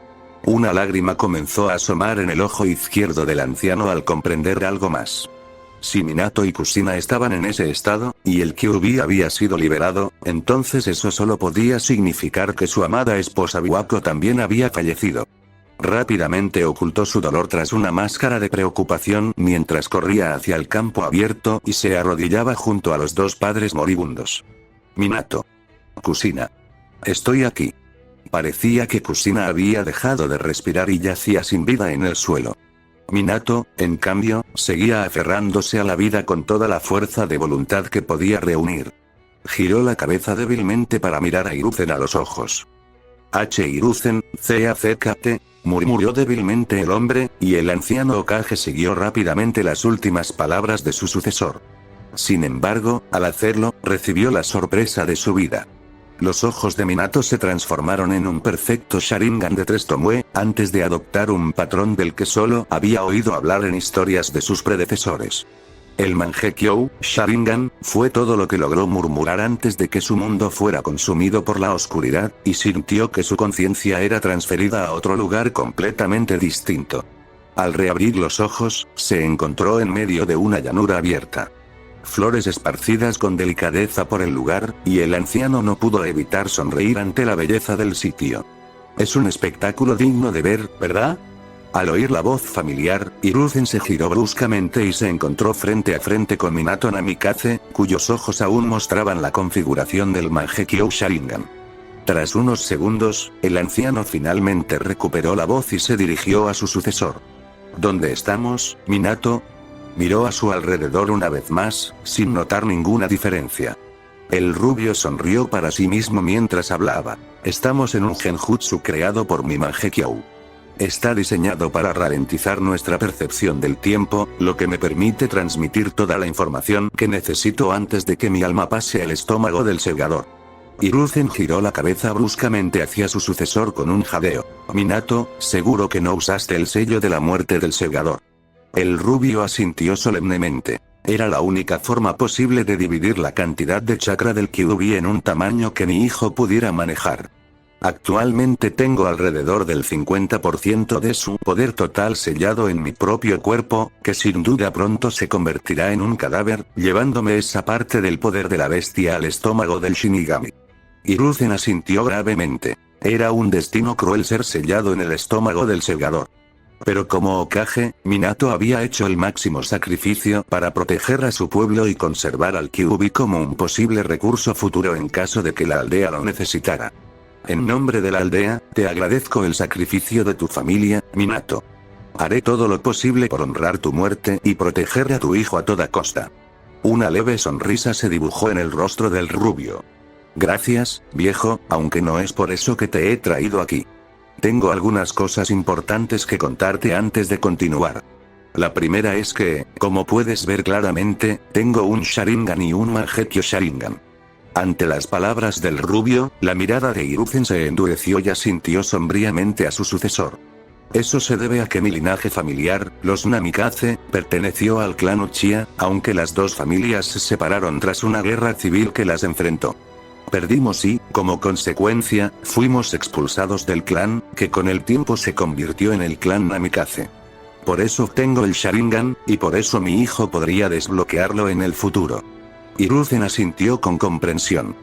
Una lágrima comenzó a asomar en el ojo izquierdo del anciano al comprender algo más. Si Minato y Kushina estaban en ese estado, y el Kyuubi había sido liberado, entonces eso solo podía significar que su amada esposa Biwako también había fallecido. Rápidamente ocultó su dolor tras una máscara de preocupación mientras corría hacia el campo abierto y se arrodillaba junto a los dos padres moribundos. Minato. Kushina. Estoy aquí. Parecía que Kushina había dejado de respirar y yacía sin vida en el suelo. Minato, en cambio, seguía aferrándose a la vida con toda la fuerza de voluntad que podía reunir. Giró la cabeza débilmente para mirar a Hiruzen a los ojos. Hiruzen, CAZKT, murmuró débilmente el hombre, y el anciano Hokage siguió rápidamente las últimas palabras de su sucesor. Sin embargo, al hacerlo, recibió la sorpresa de su vida. Los ojos de Minato se transformaron en un perfecto Sharingan de 3 Tomoe, antes de adoptar un patrón del que solo había oído hablar en historias de sus predecesores. El Mangekyou Sharingan fue todo lo que logró murmurar antes de que su mundo fuera consumido por la oscuridad, y sintió que su conciencia era transferida a otro lugar completamente distinto. Al reabrir los ojos, se encontró en medio de una llanura abierta. Flores esparcidas con delicadeza por el lugar, y el anciano no pudo evitar sonreír ante la belleza del sitio. Es un espectáculo digno de ver, ¿verdad? Al oír la voz familiar, Hiruzen se giró bruscamente y se encontró frente a frente con Minato Namikaze, cuyos ojos aún mostraban la configuración del Mangekyou Sharingan. Tras unos segundos, el anciano finalmente recuperó la voz y se dirigió a su sucesor. ¿Dónde estamos, Minato? Miró a su alrededor una vez más, sin notar ninguna diferencia. El rubio sonrió para sí mismo mientras hablaba. Estamos en un genjutsu creado por mi Mangekyou. Está diseñado para ralentizar nuestra percepción del tiempo, lo que me permite transmitir toda la información que necesito antes de que mi alma pase al estómago del segador. Hiruzen giró la cabeza bruscamente hacia su sucesor con un jadeo. Minato, seguro que no usaste el sello de la muerte del segador. El rubio asintió solemnemente. Era la única forma posible de dividir la cantidad de chakra del Kyuubi en un tamaño que mi hijo pudiera manejar. Actualmente tengo alrededor del 50% de su poder total sellado en mi propio cuerpo, que sin duda pronto se convertirá en un cadáver, llevándome esa parte del poder de la bestia al estómago del Shinigami. Hiruzen asintió gravemente. Era un destino cruel ser sellado en el estómago del segador. Pero como Hokage, Minato había hecho el máximo sacrificio para proteger a su pueblo y conservar al Kyuubi como un posible recurso futuro en caso de que la aldea lo necesitara. En nombre de la aldea, te agradezco el sacrificio de tu familia, Minato. Haré todo lo posible por honrar tu muerte y proteger a tu hijo a toda costa. Una leve sonrisa se dibujó en el rostro del rubio. Gracias, viejo, aunque no es por eso que te he traído aquí. Tengo algunas cosas importantes que contarte antes de continuar. La primera es que, como puedes ver claramente, tengo un Sharingan y un Mangekyou Sharingan. Ante las palabras del rubio, la mirada de Hiruzen se endureció y asintió sombríamente a su sucesor. Eso se debe a que mi linaje familiar, los Namikaze, perteneció al clan Uchiha, aunque las dos familias se separaron tras una guerra civil que las enfrentó. Perdimos y, como consecuencia, fuimos expulsados del clan, que con el tiempo se convirtió en el clan Namikaze. Por eso tengo el Sharingan, y por eso mi hijo podría desbloquearlo en el futuro. Hiruzen asintió con comprensión.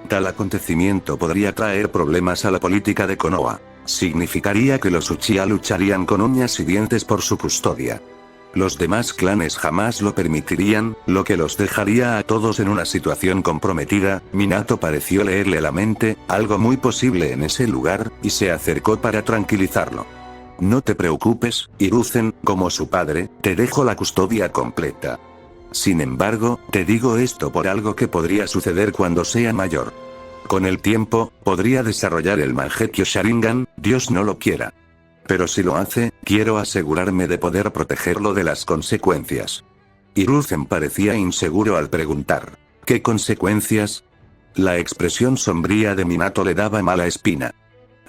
Tal acontecimiento podría traer problemas a la política de Konoha. Significaría que los Uchiha lucharían con uñas y dientes por su custodia. Los demás clanes jamás lo permitirían, lo que los dejaría a todos en una situación comprometida. Minato pareció leerle la mente, algo muy posible en ese lugar, y se acercó para tranquilizarlo. No te preocupes, Hiruzen, como su padre, te dejo la custodia completa. Sin embargo, te digo esto por algo que podría suceder cuando sea mayor. Con el tiempo, podría desarrollar el Mangekyou Sharingan, Dios no lo quiera. Pero si lo hace, quiero asegurarme de poder protegerlo de las consecuencias. Hiruzen parecía inseguro al preguntar. ¿Qué consecuencias? La expresión sombría de Minato le daba mala espina.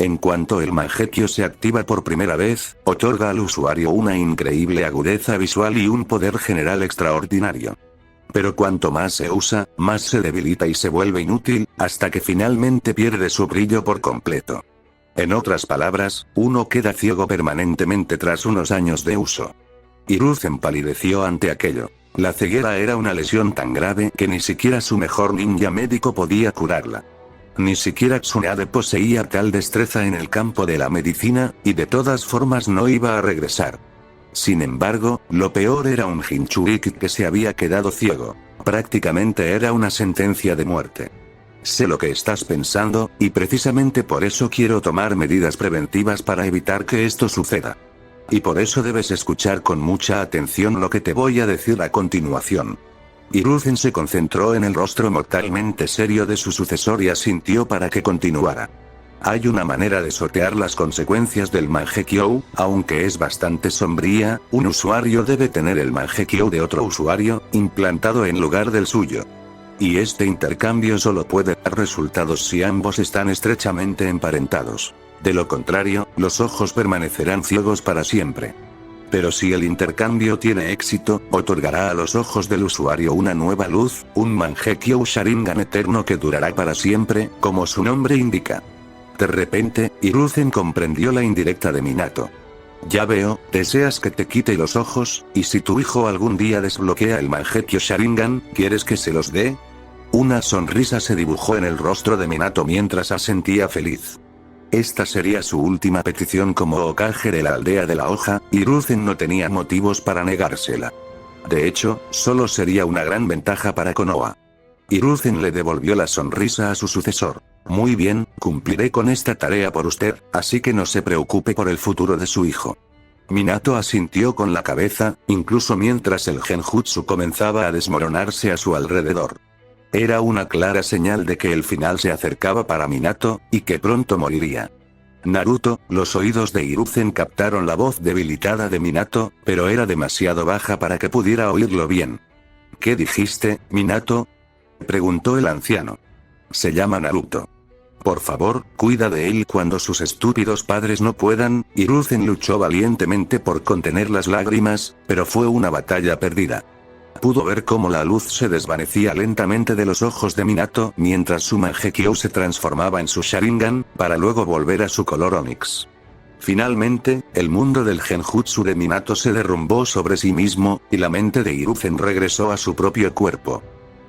En cuanto el Mangekyou se activa por primera vez, otorga al usuario una increíble agudeza visual y un poder general extraordinario. Pero cuanto más se usa, más se debilita y se vuelve inútil, hasta que finalmente pierde su brillo por completo. En otras palabras, uno queda ciego permanentemente tras unos años de uso. Hiruzen palideció ante aquello. La ceguera era una lesión tan grave que ni siquiera su mejor ninja médico podía curarla. Ni siquiera Tsunade poseía tal destreza en el campo de la medicina, y de todas formas no iba a regresar. Sin embargo, lo peor era un Jinchuriki que se había quedado ciego. Prácticamente era una sentencia de muerte. Sé lo que estás pensando, y precisamente por eso quiero tomar medidas preventivas para evitar que esto suceda. Y por eso debes escuchar con mucha atención lo que te voy a decir a continuación. Hiruzen se concentró en el rostro mortalmente serio de su sucesor y asintió para que continuara. Hay una manera de sortear las consecuencias del Mangekyou, aunque es bastante sombría. Un usuario debe tener el Mangekyou de otro usuario, implantado en lugar del suyo. Y este intercambio solo puede dar resultados si ambos están estrechamente emparentados. De lo contrario, los ojos permanecerán ciegos para siempre. Pero si el intercambio tiene éxito, otorgará a los ojos del usuario una nueva luz, un Mangekyou Sharingan eterno que durará para siempre, como su nombre indica. De repente, Hiruzen comprendió la indirecta de Minato. Ya veo, deseas que te quite los ojos, y si tu hijo algún día desbloquea el Mangekyou Sharingan, ¿quieres que se los dé? Una sonrisa se dibujó en el rostro de Minato mientras asentía feliz. Esta sería su última petición como Hokage de la aldea de la hoja, y Hiruzen no tenía motivos para negársela. De hecho, solo sería una gran ventaja para Konoha. Hiruzen le devolvió la sonrisa a su sucesor. Muy bien, cumpliré con esta tarea por usted, así que no se preocupe por el futuro de su hijo. Minato asintió con la cabeza, incluso mientras el genjutsu comenzaba a desmoronarse a su alrededor. Era una clara señal de que el final se acercaba para Minato, y que pronto moriría. Naruto, los oídos de Hiruzen captaron la voz debilitada de Minato, pero era demasiado baja para que pudiera oírlo bien. ¿Qué dijiste, Minato?, preguntó el anciano. Se llama Naruto. Por favor, cuida de él cuando sus estúpidos padres no puedan. Hiruzen luchó valientemente por contener las lágrimas, pero fue una batalla perdida. Pudo ver cómo la luz se desvanecía lentamente de los ojos de Minato mientras su Mangekyou se transformaba en su Sharingan, para luego volver a su color Onix. Finalmente, el mundo del genjutsu de Minato se derrumbó sobre sí mismo, y la mente de Hiruzen regresó a su propio cuerpo.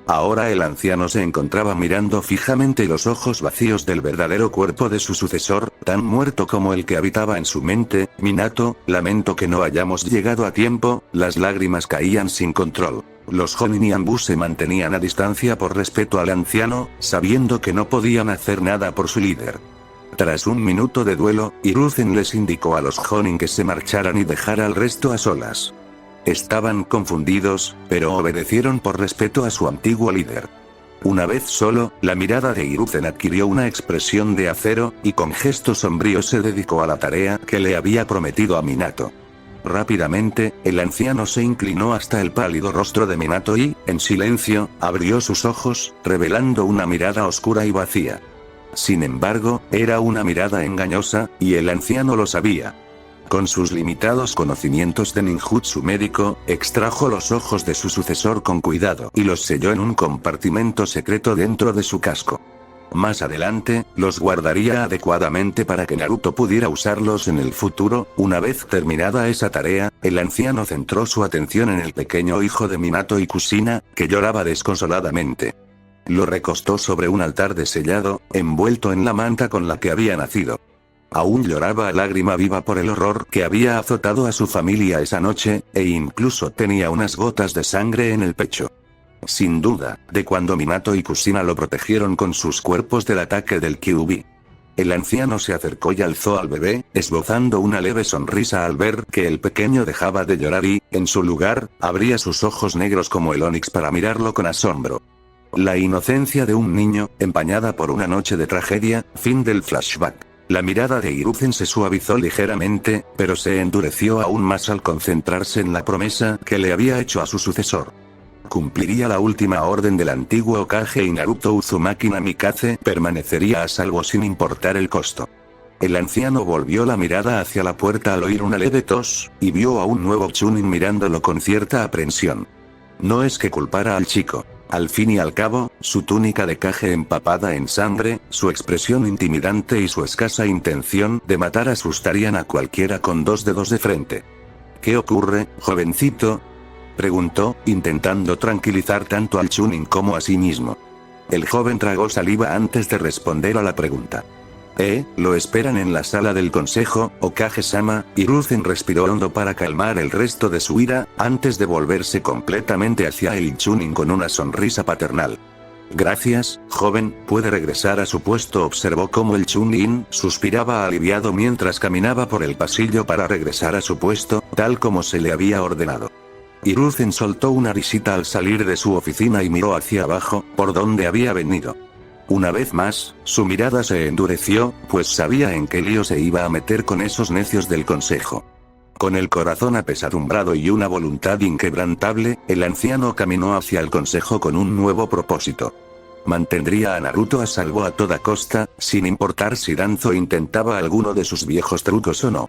Ahora el anciano se encontraba mirando fijamente los ojos vacíos del verdadero cuerpo de su sucesor, tan muerto como el que habitaba en su mente. Minato, lamento que no hayamos llegado a tiempo. Las lágrimas caían sin control. Los Jonin y Anbu se mantenían a distancia por respeto al anciano, sabiendo que no podían hacer nada por su líder. Tras un minuto de duelo, Hiruzen les indicó a los Jonin que se marcharan y dejara al resto a solas. Estaban confundidos, pero obedecieron por respeto a su antiguo líder. Una vez solo, la mirada de Hiruzen adquirió una expresión de acero, y con gesto sombrío se dedicó a la tarea que le había prometido a Minato. Rápidamente, el anciano se inclinó hasta el pálido rostro de Minato y, en silencio, abrió sus ojos, revelando una mirada oscura y vacía. Sin embargo, era una mirada engañosa, y el anciano lo sabía. Con sus limitados conocimientos de ninjutsu médico, extrajo los ojos de su sucesor con cuidado y los selló en un compartimento secreto dentro de su casco. Más adelante, los guardaría adecuadamente para que Naruto pudiera usarlos en el futuro. Una vez terminada esa tarea, el anciano centró su atención en el pequeño hijo de Minato y Kushina, que lloraba desconsoladamente. Lo recostó sobre un altar de sellado, envuelto en la manta con la que había nacido. Aún lloraba a lágrima viva por el horror que había azotado a su familia esa noche, e incluso tenía unas gotas de sangre en el pecho. Sin duda, de cuando Minato y Kushina lo protegieron con sus cuerpos del ataque del Kyuubi. El anciano se acercó y alzó al bebé, esbozando una leve sonrisa al ver que el pequeño dejaba de llorar y, en su lugar, abría sus ojos negros como el onix para mirarlo con asombro. La inocencia de un niño, empañada por una noche de tragedia. Fin del flashback. La mirada de Hiruzen se suavizó ligeramente, pero se endureció aún más al concentrarse en la promesa que le había hecho a su sucesor. Cumpliría la última orden del antiguo Hokage y Naruto Uzumaki Namikaze permanecería a salvo sin importar el costo. El anciano volvió la mirada hacia la puerta al oír una leve tos, y vio a un nuevo Chunin mirándolo con cierta aprensión. No es que culpara al chico. Al fin y al cabo, su túnica de Kage empapada en sangre, su expresión intimidante y su escasa intención de matar asustarían a cualquiera con dos dedos de frente. ¿Qué ocurre, jovencito? Preguntó, intentando tranquilizar tanto al Chunin como a sí mismo. El joven tragó saliva antes de responder a la pregunta. Lo esperan en la sala del consejo, Okage-sama. Hiruzen respiró hondo para calmar el resto de su ira, antes de volverse completamente hacia el Chunin con una sonrisa paternal. Gracias, joven, puede regresar a su puesto. Observó cómo el Chunin suspiraba aliviado mientras caminaba por el pasillo para regresar a su puesto, tal como se le había ordenado. Hiruzen soltó una risita al salir de su oficina y miró hacia abajo, por donde había venido. Una vez más, su mirada se endureció, pues sabía en qué lío se iba a meter con esos necios del consejo. Con el corazón apesadumbrado y una voluntad inquebrantable, el anciano caminó hacia el consejo con un nuevo propósito. Mantendría a Naruto a salvo a toda costa, sin importar si Danzo intentaba alguno de sus viejos trucos o no.